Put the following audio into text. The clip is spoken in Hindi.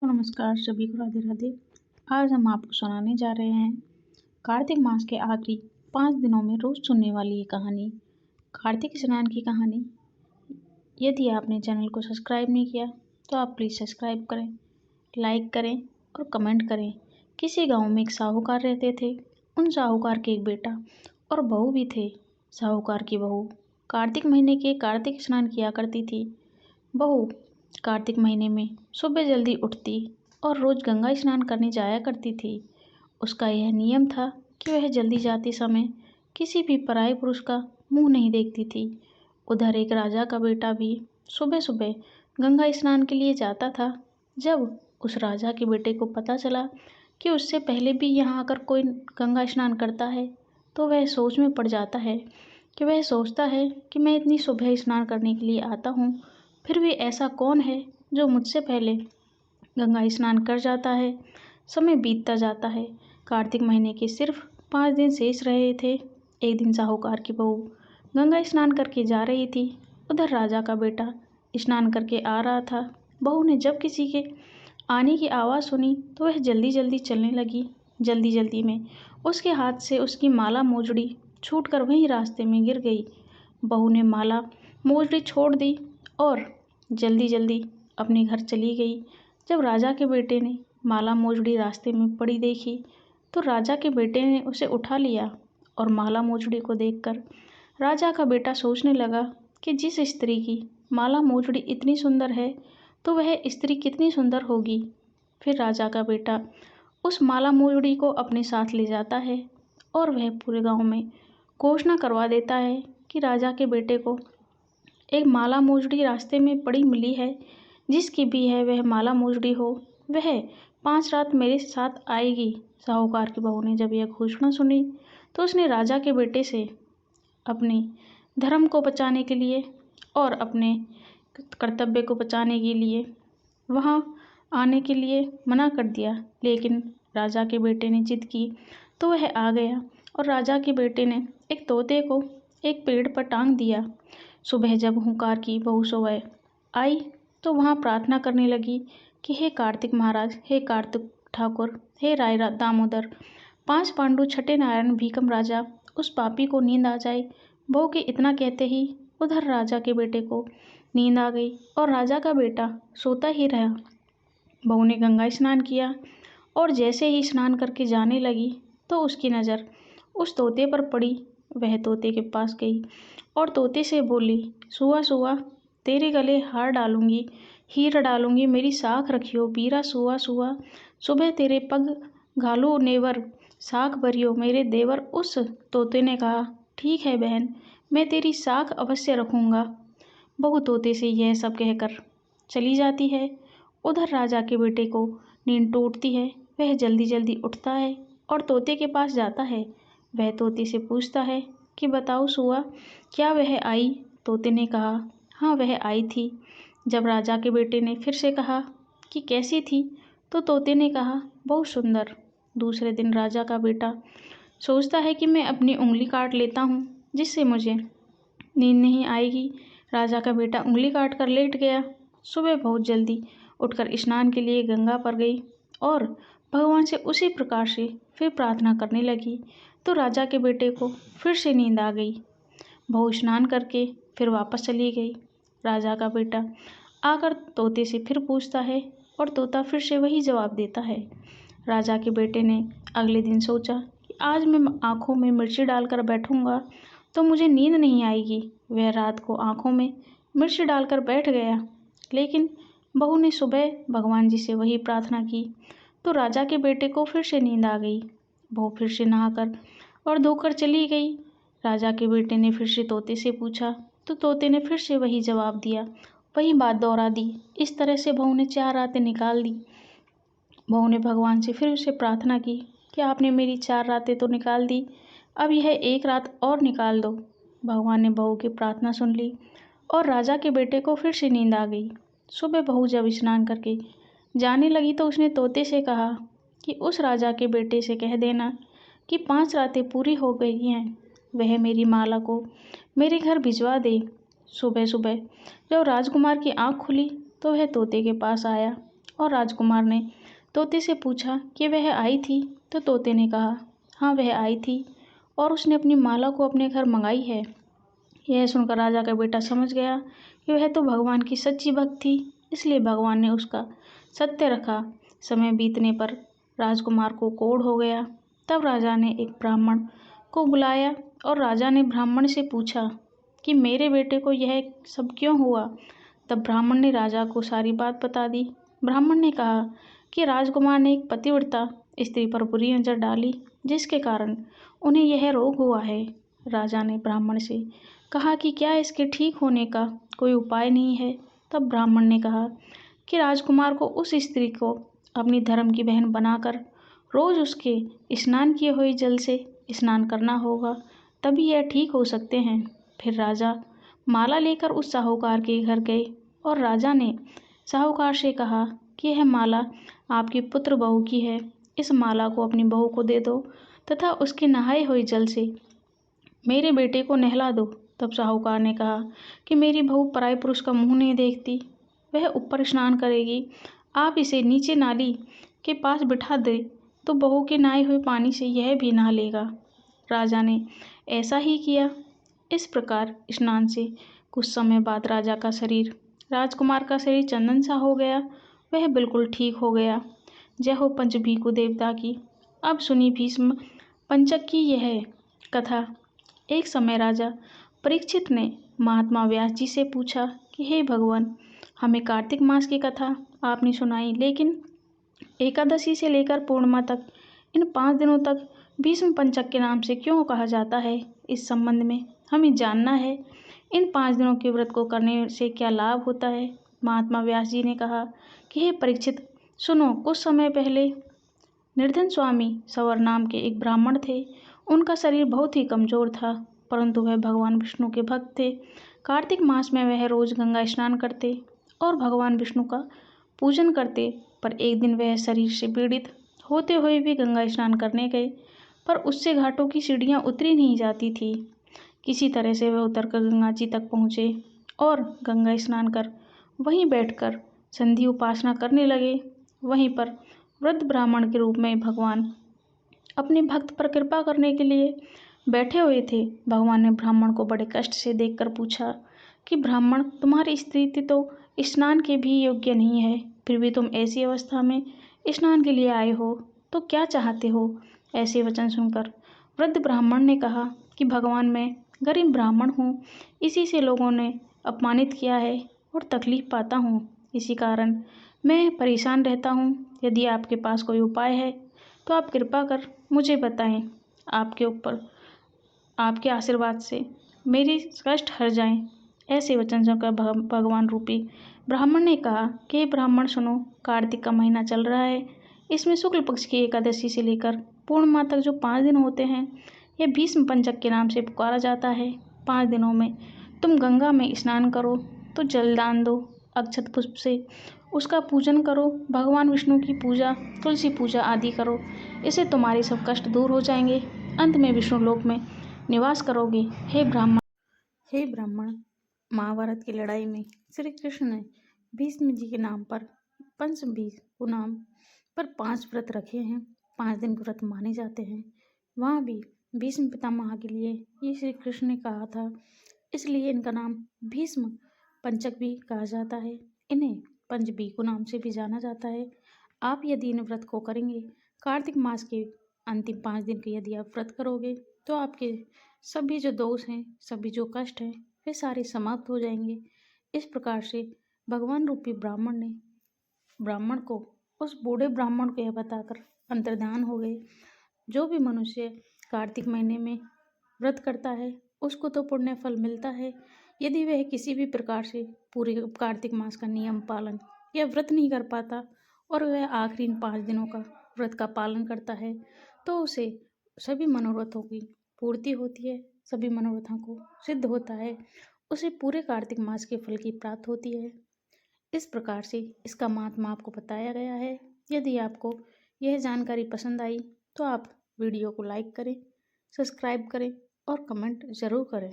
नमस्कार सभी को राधे राधे। आज हम आपको सुनाने जा रहे हैं कार्तिक मास के आखिरी 5 दिनों में रोज सुनने वाली ये कहानी, कार्तिक स्नान की कहानी। यदि आपने चैनल को सब्सक्राइब नहीं किया तो आप प्लीज़ सब्सक्राइब करें, लाइक करें और कमेंट करें। किसी गांव में एक साहूकार रहते थे। उन साहूकार के एक बेटा और बहू भी थे। साहूकार की बहू कार्तिक महीने के कार्तिक स्नान किया करती थी। बहू कार्तिक महीने में सुबह जल्दी उठती और रोज गंगा स्नान करने जाया करती थी। उसका यह नियम था कि वह जल्दी जाते समय किसी भी पराये पुरुष का मुंह नहीं देखती थी। उधर एक राजा का बेटा भी सुबह सुबह गंगा स्नान के लिए जाता था। जब उस राजा के बेटे को पता चला कि उससे पहले भी यहाँ आकर कोई गंगा स्नान करता है तो वह सोच में पड़ जाता है कि वह सोचता है कि मैं इतनी सुबह स्नान करने के लिए आता हूँ, फिर भी ऐसा कौन है जो मुझसे पहले गंगा स्नान कर जाता है। समय बीतता जाता है। कार्तिक महीने के सिर्फ 5 दिन शेष रहे थे। एक दिन साहूकार की बहू गंगा स्नान करके जा रही थी। उधर राजा का बेटा स्नान करके आ रहा था। बहू ने जब किसी के आने की आवाज़ सुनी तो वह जल्दी जल्दी चलने लगी। जल्दी जल्दी में उसके हाथ से उसकी माला मोजड़ी छूटकर वहीं रास्ते में गिर गई। बहू ने माला मोजड़ी छोड़ दी और जल्दी जल्दी अपने घर चली गई। जब राजा के बेटे ने माला मोजड़ी रास्ते में पड़ी देखी तो राजा के बेटे ने उसे उठा लिया और माला मोजड़ी को देखकर राजा का बेटा सोचने लगा कि जिस स्त्री की माला मोजड़ी इतनी सुंदर है तो वह स्त्री कितनी सुंदर होगी। फिर राजा का बेटा उस माला मोजड़ी को अपने साथ ले जाता है और वह पूरे गांव में घोषणा करवा देता है कि राजा के बेटे को एक माला मोजड़ी रास्ते में पड़ी मिली है। जिसकी भी है वह माला मोजड़ी हो, वह 5 रात मेरे साथ आएगी। साहूकार की बहू ने जब यह घोषणा सुनी तो उसने राजा के बेटे से अपने धर्म को बचाने के लिए और अपने कर्तव्य को बचाने के लिए वहाँ आने के लिए मना कर दिया। लेकिन राजा के बेटे ने जिद की तो वह आ गया और राजा के बेटे ने एक तोते को एक पेड़ पर टांग दिया। सुबह जब हुंकार की बहू सुबह आई तो वहाँ प्रार्थना करने लगी कि हे कार्तिक महाराज, हे कार्तिक ठाकुर, हे राय दामोदर, 5 पांडु, छठे नारायण, भीकम राजा, उस पापी को नींद आ जाए। बहू के इतना कहते ही उधर राजा के बेटे को नींद आ गई और राजा का बेटा सोता ही रहा। बहू ने गंगा स्नान किया और जैसे ही स्नान करके जाने लगी तो उसकी नज़र उस तोते पर पड़ी। वह तोते के पास गई और तोते से बोली, सुआ सुआ, तेरे गले हार डालूंगी, हीर डालूंगी, मेरी साख रखियो बीरा सुआ सुआ, सुबह तेरे पग घालू नेवर, साख भरियो मेरे देवर। उस तोते ने कहा, ठीक है बहन, मैं तेरी साख अवश्य रखूंगा। बहू तोते से यह सब कहकर चली जाती है। उधर राजा के बेटे को नींद टूटती है। वह जल्दी जल्दी उठता है और तोते के पास जाता है। वह तोते से पूछता है कि बताओ सुआ, क्या वह आई? तोते ने कहा, हाँ वह आई थी। जब राजा के बेटे ने फिर से कहा कि कैसी थी तो तोते ने कहा, बहुत सुंदर। दूसरे दिन राजा का बेटा सोचता है कि मैं अपनी उंगली काट लेता हूँ जिससे मुझे नींद नहीं आएगी। राजा का बेटा उंगली काट कर लेट गया। सुबह बहुत जल्दी उठकर स्नान के लिए गंगा पर गई और भगवान से उसी प्रकार से फिर प्रार्थना करने लगी तो राजा के बेटे को फिर से नींद आ गई। बहू स्नान करके फिर वापस चली गई। राजा का बेटा आकर तोते से फिर पूछता है और तोता फिर से वही जवाब देता है। राजा के बेटे ने अगले दिन सोचा कि आज मैं आँखों में मिर्ची डालकर बैठूंगा तो मुझे नींद नहीं आएगी। वह रात को आँखों में मिर्ची डालकर बैठ गया। लेकिन बहू ने सुबह भगवान जी से वही प्रार्थना की तो राजा के बेटे को फिर से नींद आ गई। बहू फिर से नहाकर और धोकर चली गई। राजा के बेटे ने फिर से तोते से पूछा तो तोते ने फिर से वही जवाब दिया, वही बात दोहरा दी। इस तरह से बहू ने 4 रातें निकाल दी। बहू ने भगवान से फिर से प्रार्थना की कि आपने मेरी 4 रातें तो निकाल दी, अब यह 1 रात और निकाल दो। भगवान ने बहू की प्रार्थना सुन ली और राजा के बेटे को फिर से नींद आ गई। सुबह बहू जब स्नान करके जाने लगी तो उसने तोते से कहा कि उस राजा के बेटे से कह देना कि 5 रातें पूरी हो गई हैं, वह मेरी माला को मेरे घर भिजवा दे। सुबह सुबह जब राजकुमार की आँख खुली तो वह तोते के पास आया और राजकुमार ने तोते से पूछा कि वह आई थी, तो तोते ने कहा, हाँ वह आई थी और उसने अपनी माला को अपने घर मंगाई है। यह सुनकर राजा का बेटा समझ गया कि वह तो भगवान की सच्ची भक्त थी, इसलिए भगवान ने उसका सत्य रखा। समय बीतने पर राजकुमार को कोढ़ हो गया। तब राजा ने एक ब्राह्मण को बुलाया और राजा ने ब्राह्मण से पूछा कि मेरे बेटे को यह सब क्यों हुआ। तब ब्राह्मण ने राजा को सारी बात बता दी। ब्राह्मण ने कहा कि राजकुमार ने एक पतिव्रता स्त्री पर बुरी नज़र डाली, जिसके कारण उन्हें यह रोग हुआ है। राजा ने ब्राह्मण से कहा कि क्या इसके ठीक होने का कोई उपाय नहीं है। तब ब्राह्मण ने कहा कि राजकुमार को उस स्त्री को अपनी धर्म की बहन बनाकर रोज उसके स्नान किए हुए जल से स्नान करना होगा, तभी यह ठीक हो सकते हैं। फिर राजा माला लेकर उस साहूकार के घर गए और राजा ने साहूकार से कहा कि यह माला आपकी पुत्र बहू की है, इस माला को अपनी बहू को दे दो तथा उसके नहाए हुए जल से मेरे बेटे को नहला दो। तब साहूकार ने कहा कि मेरी बहू पराये पुरुष का मुंह नहीं देखती, वह ऊपर स्नान करेगी, आप इसे नीचे नाली के पास बिठा दे तो बहू के नहाए हुए पानी से यह भी नहा लेगा। राजा ने ऐसा ही किया। इस प्रकार स्नान से कुछ समय बाद राजकुमार का शरीर चंदन सा हो गया, वह बिल्कुल ठीक हो गया। जय हो पंचभीखु देवता की। अब सुनी भीष्म पंचक की यह कथा। एक समय राजा परीक्षित ने महात्मा व्यास जी से पूछा कि हे भगवान, हमें कार्तिक मास की कथा आपने सुनाई, लेकिन एकादशी से लेकर पूर्णिमा तक इन 5 दिनों तक भीष्म पंचक के नाम से क्यों कहा जाता है? इस संबंध में हमें जानना है। इन 5 दिनों के व्रत को करने से क्या लाभ होता है? महात्मा व्यास जी ने कहा कि हे परीक्षित, सुनो। कुछ समय पहले निर्धन स्वामी सवर नाम के एक ब्राह्मण थे। उनका शरीर बहुत ही कमजोर था, परंतु वह भगवान विष्णु के भक्त थे। कार्तिक मास में वह रोज गंगा स्नान करते और भगवान विष्णु का पूजन करते, पर एक दिन वह शरीर से पीड़ित होते हुए भी गंगा स्नान करने गए, पर उससे घाटों की सीढ़ियाँ उतरी नहीं जाती थी। किसी तरह से वह उतरकर गंगा जी तक पहुँचे और गंगा स्नान कर वहीं बैठकर संधि उपासना करने लगे। वहीं पर वृद्ध ब्राह्मण के रूप में भगवान अपने भक्त पर कृपा करने के लिए बैठे हुए थे। भगवान ने ब्राह्मण को बड़े कष्ट से देखकर पूछा कि ब्राह्मण, तुम्हारी स्थिति तो स्नान के भी योग्य नहीं है, फिर भी तुम ऐसी अवस्था में स्नान के लिए आए हो, तो क्या चाहते हो? ऐसे वचन सुनकर वृद्ध ब्राह्मण ने कहा कि भगवान, मैं गरीब ब्राह्मण हूँ, इसी से लोगों ने अपमानित किया है और तकलीफ पाता हूँ, इसी कारण मैं परेशान रहता हूँ। यदि आपके पास कोई उपाय है तो आप कृपा कर मुझे बताएं। आपके आशीर्वाद से मेरी कष्ट हर जाएं। ऐसे वचन सुनकर भगवान रूपी ब्राह्मण ने कहा कि ब्राह्मण सुनो, कार्तिक का महीना चल रहा है। इसमें शुक्ल पक्ष की एकादशी से लेकर पूर्णिमा तक जो 5 दिन होते हैं, यह भीष्म पंचक के नाम से पुकारा जाता है। 5 दिनों में तुम गंगा में स्नान करो, तो जलदान दो, अक्षत पुष्प से उसका पूजन करो, भगवान विष्णु की पूजा, तुलसी पूजा आदि करो। इससे तुम्हारे सब कष्ट दूर हो जाएंगे, अंत में विष्णु लोक में निवास करोगे। हे ब्राह्मण, महाभारत की लड़ाई में श्री कृष्ण ने भीष्म जी के नाम पर पंचभीखु नाम पर 5 व्रत रखे हैं। 5 दिन के व्रत माने जाते हैं। वहाँ भी भीष्म पितामह के लिए ये श्री कृष्ण ने कहा था, इसलिए इनका नाम भीष्म पंचक भी कहा जाता है। इन्हें पंचभीखु नाम से भी जाना जाता है। आप यदि इन व्रत को करेंगे, कार्तिक मास के अंतिम 5 दिन के यदि आप व्रत करोगे, तो आपके सभी जो दोष हैं, सभी जो कष्ट हैं, वे सारे समाप्त हो जाएंगे। इस प्रकार से भगवान रूपी ब्राह्मण को उस बूढ़े ब्राह्मण को यह बताकर अंतर्धान हो गए। जो भी मनुष्य कार्तिक महीने में व्रत करता है, उसको तो पुण्य फल मिलता है। यदि वह किसी भी प्रकार से पूरे कार्तिक मास का नियम पालन या व्रत नहीं कर पाता और वह आखिरी इन 5 दिनों का व्रत का पालन करता है, तो उसे सभी मनोरथों की पूर्ति होती है, सभी मनोरथों को सिद्ध होता है, उसे पूरे कार्तिक मास के फल की प्राप्ति होती है। इस प्रकार से इसका महात्मा आपको बताया गया है। यदि आपको यह जानकारी पसंद आई तो आप वीडियो को लाइक करें, सब्सक्राइब करें और कमेंट ज़रूर करें।